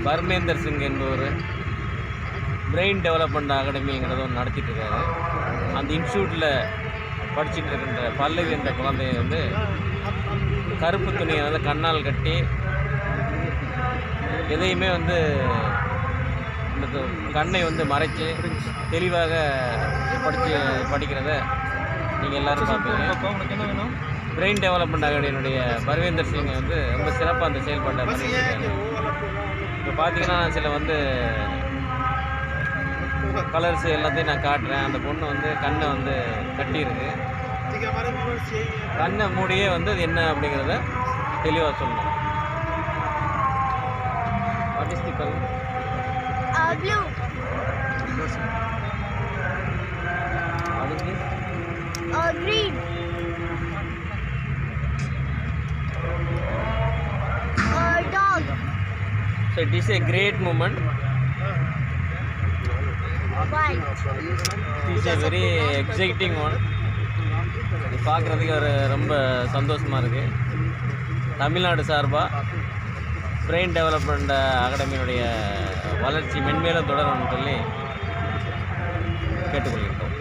பர்மேந்தர் சிங் என்பவர் brain development அகாடமிங்கிறத ஒன்று நடத்திட்டு இருக்காரு. அந்த இன்ஸ்டியூட்டில் படிச்சுட்டு இருக்கின்ற பல்லவி என்ற குழந்தைய வந்து கருப்பு துணியை வந்து கண்ணால் கட்டி எதையுமே வந்து இந்த கண்ணை வந்து மறைச்சி தெளிவாக படிக்கிறத நீங்கள் எல்லோரும் பார்ப்பீங்க. பிரெயின் டெவலப்மெண்ட் அகாடமியினுடைய பர்வேந்தர் சிங் வந்து ரொம்ப சிறப்பாக அந்த செயல்பாட்டை பண்ணியிருக்காங்க. இப்போ பார்த்தீங்கன்னா சில வந்து கலர்ஸ் எல்லாத்தையும் நான் காட்டுறேன். அந்த பொண்ணு வந்து கண்ணை வந்து கட்டியிருக்கு. கண்ணை மூடியே வந்து அது என்ன அப்படிங்கிறத தெளிவாக சொல்லணும். What is the colour? Blue. அதுக்கு Green. Dog. So it is a great moment. White. It is a very exciting one. இது பார்க்குறதுக்கு ஒரு ரொம்ப சந்தோஷமாக இருக்குது. தமிழ்நாடு சார்பாக பிரெயின் டெவலப்மெண்ட் அகாடமியினுடைய வளர்ச்சி மென்மேலும் தொடரும்னு சொல்லி கேட்டுக்கொள்கிறோம்.